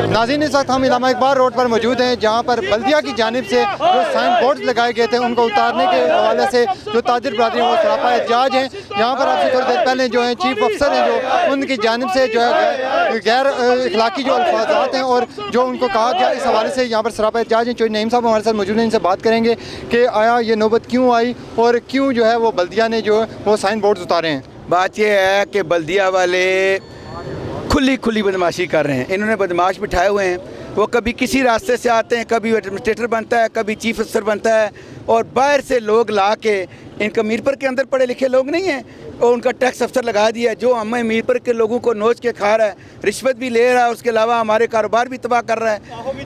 नाज़रीन, इस वक्त हम इलामा इकबाल रोड पर मौजूद हैं, जहाँ पर बल्दिया की जानिब से जो साइन बोर्ड लगाए गए थे उनको उतारने के हवाले से जो ताजिर बरादरी वो सरापा एहतजाज हैं। यहाँ पर आपसे थोड़ी देर पहले जो है चीफ अफसर हैं जो उनकी जानिब से जो है गैर अखलाकी जो अल्फाजात हैं और जो उनको कहा गया, इस हवाले से यहाँ पर सरापा एहतजाज हैं। चौधरी नईम साहब हमारे साथ मौजूद हैं, इनसे बात करेंगे कि आया ये नौबत क्यों आई और क्यों जो है वो बल्दिया ने जो है वो साइन बोर्ड उतारे हैं। बात यह है कि बल्दिया वाले खुली बदमाशी कर रहे हैं। इन्होंने बदमाश बिठाए हुए हैं। वो कभी किसी रास्ते से आते हैं, कभी एडमिनिस्ट्रेटर बनता है, कभी चीफ अफसर बनता है, और बाहर से लोग ला के, इनका मीरपुर के अंदर पढ़े लिखे लोग नहीं हैं, और उनका टैक्स अफसर लगा दिया जो हमें मीरपुर के लोगों को नोच के खा रहा है, रिश्वत भी ले रहा है, उसके अलावा हमारे कारोबार भी तबाह कर रहा है।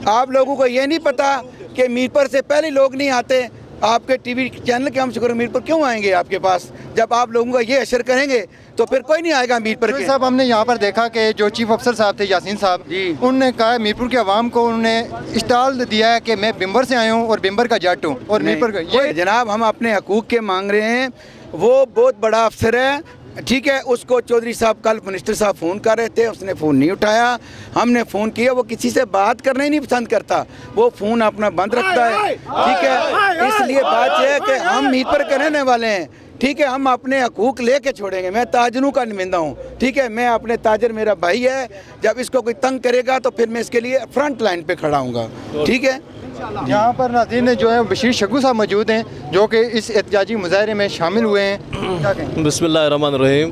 आप लोगों को ये नहीं पता कि मीरपुर से पहले लोग नहीं आते। आपके टीवी चैनल के हम शुक्र मीरपुर क्यों आएंगे आपके पास? जब आप लोगों का ये असर करेंगे तो फिर कोई नहीं आएगा मीरपुर के। साहब, हमने यहाँ पर देखा कि जो चीफ अफसर साहब थे यासीन साहब जी, उन्होंने कहा मीरपुर के अवाम को उन्होंने स्टॉल दिया है कि मैं बिम्बर से आया हूँ और बिम्बर का जट हूँ और मीरपुर का ये जनाब हम अपने हकूक़ के मांग रहे हैं। वो बहुत बड़ा अफसर है, ठीक है, उसको चौधरी साहब कल मिनिस्टर साहब फ़ोन कर रहे थे, उसने फ़ोन नहीं उठाया। हमने फ़ोन किया, वो किसी से बात करना ही नहीं पसंद करता, वो फ़ोन अपना बंद रखता है, ठीक है। इसलिए बात यह है कि हम मीरपुर के रहने वाले हैं, ठीक है, हम अपने हकूक़ लेके छोड़ेंगे। मैं ताजरों का नुमाइंदा हूँ, ठीक है, मैं अपने ताजर, मेरा भाई है, जब इसको कोई तंग करेगा तो फिर मैं इसके लिए फ्रंट लाइन पे खड़ा हूँगा, ठीक है। यहाँ पर नाज़रीन जो है बशीर शगू साहब मौजूद हैं जो कि इस एहतजाजी मुजाहरे में शामिल हुए हैं। बिस्मिल्लाहिर्रहमानिर्रहीम।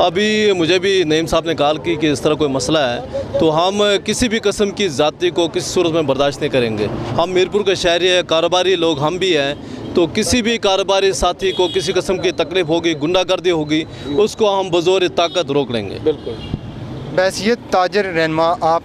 अभी मुझे भी नईम साहब ने कहा कि इस तरह कोई मसला है तो हम किसी भी किस्म की ज़ाती को किसी सूरत में बर्दाश्त नहीं करेंगे। हम मीरपुर के शहरी है, कारोबारी लोग हम भी हैं, तो किसी भी कारोबारी साथी को किसी किस्म की तकलीफ़ होगी, गुंडागर्दी होगी, उसको हम बज़ोर ताकत रोक लेंगे। बिल्कुल। बैसियत ताजर रहनमा, आप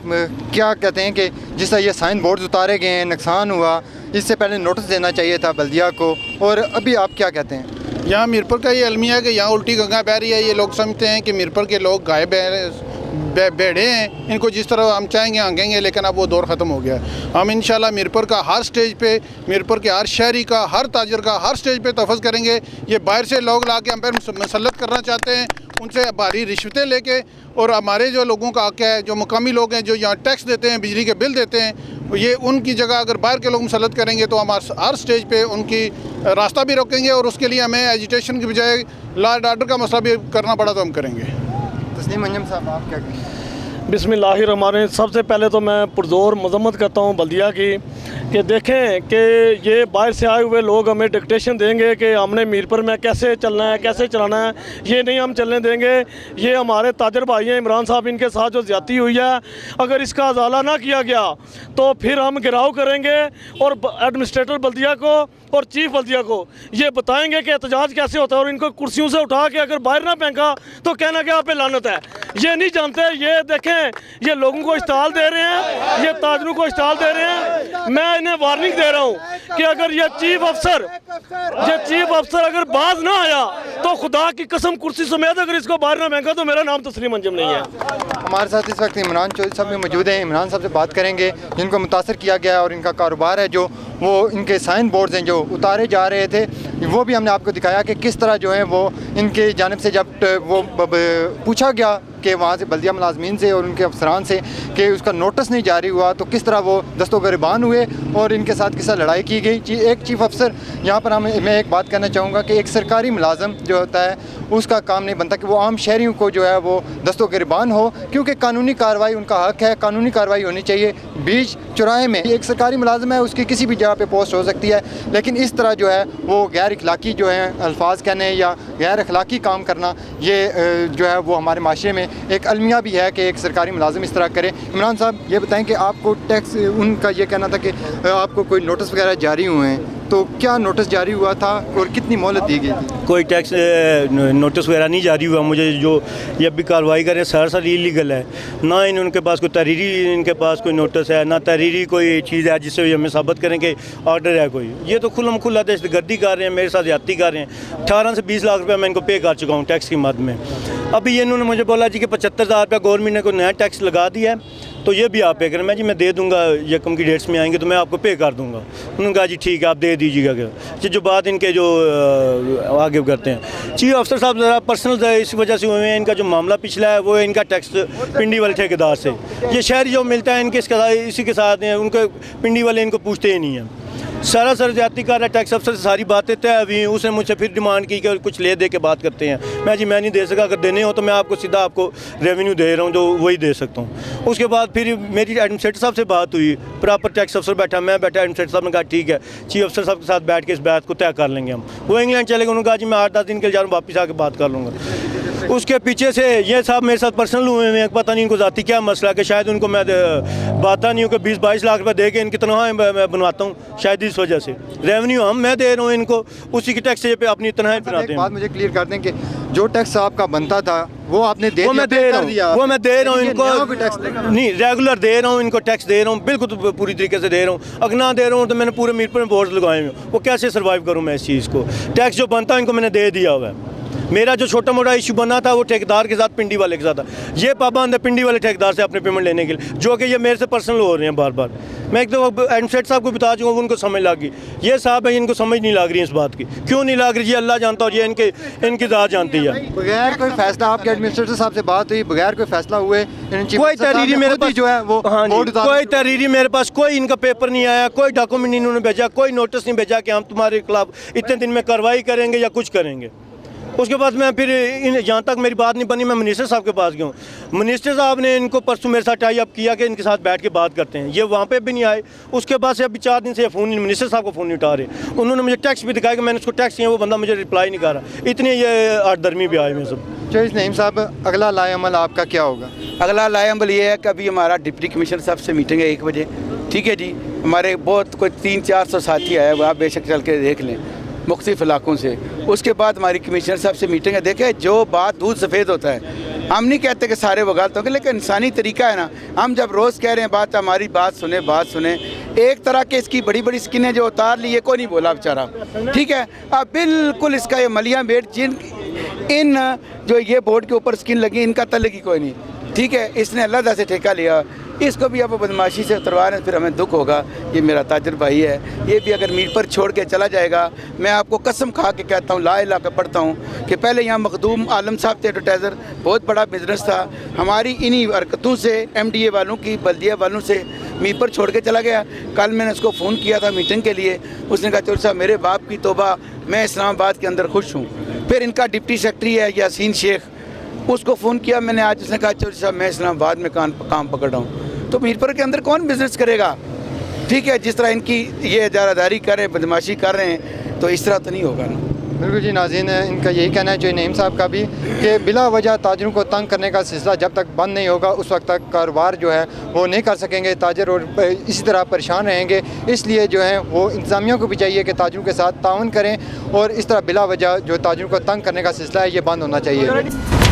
क्या कहते हैं कि जिस तरह ये साइन बोर्ड उतारे गए हैं, नुकसान हुआ, इससे पहले नोटिस देना चाहिए था बल्दिया को, और अभी आप क्या कहते हैं? यहाँ मीरपुर का ये अलमिया है कि यहाँ उल्टी गंगा बह रही है। ये लोग समझते हैं कि मीरपुर के लोग गाय बैठे हैं, इनको जिस तरह हम चाहेंगे आंकेंगे, लेकिन अब वो दौर ख़त्म हो गया। हम इंशाल्लाह मीरपुर का हर स्टेज पे, मीरपुर के हर शहरी का, हर ताजर का हर स्टेज पे तहफ़्फ़ुज़ करेंगे। ये बाहर से लोग ला के हम पर मसलत करना चाहते हैं, उनसे भारी रिश्वतें लेके, और हमारे जो लोगों का हक़ है, जो मुकामी लोग हैं जो यहाँ टैक्स देते हैं, बिजली के बिल देते हैं, ये उनकी जगह अगर बाहर के लोग मसलत करेंगे तो हम हर स्टेज पे उनकी रास्ता भी रोकेंगे, और उसके लिए हमें एजिटेशन की बजाय लॉ एंड ऑर्डर का मसला भी करना पड़ा तो हम करेंगे। तस्लीम अंजुम साहब, आप क्या कहेंगे? बिस्मिल्लाहिर्रहमानिर्रहीम। सबसे पहले तो मैं पुरजोर मजम्मत करता हूँ बल्दिया की कि देखें कि ये बाहर से आए हुए लोग हमें डिक्टेशन देंगे कि हमने मीरपुर में कैसे चलना है, कैसे चलाना है, ये नहीं हम चलने देंगे। ये हमारे ताजर भाई हैं, इमरान साहब, इनके साथ जो ज़्यादती हुई है, अगर इसका अजाला ना किया गया तो फिर हम घेराव करेंगे और एडमिनिस्ट्रेटर बल्दिया को और चीफ बल्दिया को ये बताएंगे कि एहतजाज कैसे होता है, और इनको कुर्सियों से उठा के अगर बाहर ना फेंका तो कहना कि आप पे लानत है। ये नहीं जानते। ये देखें, ये लोगों को इस्ताल दे रहे हैं, ये ताजरों को इस्ताल दे रहे हैं। मैं इन्हें वार्निंग दे रहा हूँ कि अगर ये चीफ अफसर अगर बाज ना आया तो खुदा की कसम कुर्सी समेत अगर इसको बाहर ना फेंका तो मेरा नाम तस्लीम अंजुम नहीं है। हमारे साथ इस वक्त इमरान चौधरी साहब भी मौजूद हैं। इमरान साहब से बात करेंगे जिनको मुतासर किया गया और इनका कारोबार है, जो वो इनके साइन बोर्ड्स हैं जो उतारे जा रहे थे, वो भी हमने आपको दिखाया कि किस तरह जो है वो इनके जानिब से जब वो पूछा गया कि वहाँ से बल्दिया मुलाजमीन से और उनके अफसरान से कि उसका नोटिस नहीं जारी हुआ तो किस तरह वो दस्तो गिरबान हुए और इनके साथ किस तरह लड़ाई की गई। एक चीफ अफसर यहाँ पर मैं एक बात कहना चाहूँगा कि एक सरकारी मुलाजम जो होता है उसका काम नहीं बनता कि वो आम शहरियों को जो है वो दस्तो गिरबान हो, क्योंकि कानूनी कार्रवाई उनका हक़ है, कानूनी कार्रवाई होनी चाहिए। बीच चौराहे में एक सरकारी मुलाजम है, उसकी किसी भी जगह पे पोस्ट हो सकती है, लेकिन इस तरह जो है वो गैर अखलाकी जो है अल्फाज कहने या गैर अखलाकी काम करना, ये जो है वो हमारे माशरे में एक अलमिया भी है कि एक सरकारी मुलाजिम इस तरह करे। इमरान साहब, ये बताएं कि आपको टैक्स, उनका ये कहना था कि आपको कोई नोटिस वगैरह जारी हुए हैं, तो क्या नोटिस जारी हुआ था और कितनी मोहलत दी गई थी? कोई टैक्स नोटिस वगैरह नहीं जारी हुआ मुझे। जो ये भी कार्रवाई करें सरासर इलीगल है। ना उनके पास कोई तहरीरी, इनके पास कोई नोटिस है, ना तहरीरी कोई चीज़ है जिससे हमें साबित करें कि ऑर्डर है कोई। ये तो खुल्लम खुल्ला दहशतगर्दी कर रहे हैं, मेरे साथ ज़्यादती कर रहे हैं। 18 से 20 लाख रुपये मैं इनको पे कर चुका हूँ टैक्स की मद में। अभी ये इन्होंने मुझे बोला जी कि 75,000 रुपये गवर्नमेंट ने कोई नया टैक्स लगा दिया है तो ये भी आप पे करें। मैं जी मैं दे दूँगा, यकम की डेट्स में आएंगे तो मैं आपको पे कर दूँगा। उन्होंने कहा जी ठीक है आप दे दीजिएगा क्या, जो बात इनके जो आगे करते हैं चीफ अफसर साहब ज़रा पर्सनल इस वजह से हुए हैं। इनका जो मामला पिछला है वो है इनका टैक्स पिंडी वाले ठेकेदार से, ये शहरी जो मिलता है इनके इसी के साथ हैं, उनको पिंडी वाले इनको पूछते ही नहीं हैं। सारा सर ज्यादती कर रहा है, टैक्स अफसर से सारी बातें तय हुई हैं। उसने मुझसे फिर डिमांड की कि कुछ ले दे के बात करते हैं। मैं नहीं दे सका, अगर देने हो तो मैं आपको सीधा आपको रेवेन्यू दे रहा हूँ जो वही दे सकता हूँ। उसके बाद फिर मेरी एडमिनिस्ट्रेटर साहब से बात हुई, प्रॉपर टैक्स अफसर बैठा, मैं बैठा, एडमिनिस्ट्रेटर साहब ने कहा ठीक है चीफ अफसर साहब के साथ बैठ के इस बात को तय कर लेंगे हम। वो इंग्लैंड चले गए, उन्होंने कहा जी मैं 8-10 दिन के लिए जा रहा हूँ, वापस आके बात कर लूँगा। उसके पीछे से ये साहब मेरे साथ पर्सनल हुए हैं, पता नहीं इनको ज़ाती क्या मसला है कि शायद उनको मैं बाता नहीं हूँ कि 20-22 लाख रुपये दे के इनकी तनख्वाह मैं बनवाता हूँ, शायद इस वजह से रेवेन्यू मैं दे रहा हूँ इनको, उसी की टैक्स पे अपनी तनख्वाह बनाते हैं। बात मुझे क्लियर कर दें कि जो टैक्स आपका बनता था वो आपने दे वो मैं दे रहा हूँ इनको, नहीं रेगुलर दे रहा हूँ इनको, टैक्स दे रहा हूँ बिल्कुल पूरी तरीके से दे रहा हूँ। अगर ना दे रहा हूँ तो मैंने पूरे मीरपुर में बोर्ड लगाए हुए, वो कैसे सर्वाइव करूँ मैं इस चीज़ को। टैक्स जो बनता है इनको मैंने दे दिया हुआ है। मेरा जो छोटा मोटा इशू बना था वो ठेकेदार के साथ, पिंडी वाले के साथ था। ये पाबंद है पिंडी वाले ठेकेदार से अपने पेमेंट लेने के लिए, जो कि ये मेरे से पर्सनल हो रहे हैं बार बार। मैं एक तो एडमिनिस्ट्रेटर साहब को बता चुका हूँ, उनको समझ लग गई। ये साहब है इनको समझ नहीं लग रही है इस बात की, क्यों नहीं लग रही, ये अल्लाह जानता और ये इनकी ज़ात जानती है। बगैर कोई फैसला आपके एडमिनिस्ट्रेटर साहब से बात हुई, बगैर कोई फैसला हुए कोई तहरीरी मेरे पास जो है वो कोई तहरीरी मेरे पास, कोई इनका पेपर नहीं आया, कोई डॉक्यूमेंट इन्होंने भेजा, कोई नोटिस नहीं भेजा कि हम तुम्हारे खिलाफ इतने दिन में कार्रवाई करेंगे या कुछ करेंगे। उसके बाद मैं फिर जहाँ तक मेरी बात नहीं बनी, मैं मिनिस्टर साहब के पास गया हूँ। मिनिस्टर साहब ने इनको परसों मेरे साथ टाई अप किया कि इनके साथ बैठ के बात करते हैं, ये वहाँ पे भी नहीं आए। उसके बाद से अभी 4 दिन से फ़ोन मिनिस्टर साहब को फ़ोन नहीं उठा रहे। उन्होंने मुझे टैक्स भी दिखाया कि मैंने उसको टैक्स किया, वो बंदा मुझे रिप्लाई नहीं कर रहा। इतने ये 8-10 भी आए हुए सब। चौधरी नईम साहब, अगला लाएअमल आपका क्या होगा? अगला लाएअमल ये है कि अभी हमारा डिप्टी कमिश्नर साहब से मीटिंग है 1 बजे, ठीक है जी। हमारे बहुत कोई 300-400 साथी आए, वो आप बेशक चल के देख लें मुख्तलिफ इलाकों से। उसके बाद हमारी कमिश्नर साहब से मीटिंग है। देखें जो बात दूध सफ़ेद होता है, हम नहीं कहते कि सारे वो गलत होंगे, लेकिन इंसानी तरीका है ना। हम जब रोज़ कह रहे हैं बात, हमारी बात सुने। एक तरह के इसकी बड़ी बड़ी स्किनें जो उतार ली, ये कोई नहीं बोला बेचारा, ठीक है। अब बिल्कुल इसका ये मलिया बेट इन जो ये बोर्ड के ऊपर स्किन लगी, इनका तल्ले की कोई नहीं, ठीक है। इसने अल्लाह से ठेका लिया, इसको भी अब बदमाशी से उतरवा रहे हैं, फिर हमें दुख होगा। ये मेरा ताजर भाई है, ये भी अगर मीर पर छोड़ के चला जाएगा, मैं आपको कसम खा के कहता हूँ, ला इलाहा के पढ़ता हूँ कि पहले यहाँ मखदूम आलम साहब थे एडवर्टाइज़र, बहुत बड़ा बिजनेस था। हमारी इन्हीं हरकतों से, MDA वालों की, बल्दिया वालों से मीर पर छोड़ के चला गया। कल मैंने उसको फ़ोन किया था मीटिंग के लिए, उसने कहा चौधरी साहब मेरे बाप की तौबा, मैं इस्लामाबाद के अंदर खुश हूँ। फिर इनका डिप्टी सेक्रेटरी है यासीन शेख, उसको फ़ोन किया मैंने आज, उसने कहा चौधरी साहब मैं इस्लामाबाद में काम पकड़ रहा हूँ। तो मीरपुर के अंदर कौन बिज़नेस करेगा, ठीक है। जिस तरह इनकी ये इजारादारी कर रहे हैं, बदमाशी कर रहे हैं, तो इस तरह तो नहीं होगा ना। बिल्कुल जी नाज़रीन, इनका यही कहना है चौधरी नईम साहब का भी कि बिला वजह ताजरों को तंग करने का सिलसिला जब तक बंद नहीं होगा उस वक्त तक कारोबार जो है वो नहीं कर सकेंगे ताजर, और इसी तरह परेशान रहेंगे। इसलिए जो है वो इंतज़ामिया को भी चाहिए कि ताजरों के साथ ताउन करें और इस तरह बिला वजह जो ताजरों को तंग करने का सिलसिला है ये बंद होना चाहिए।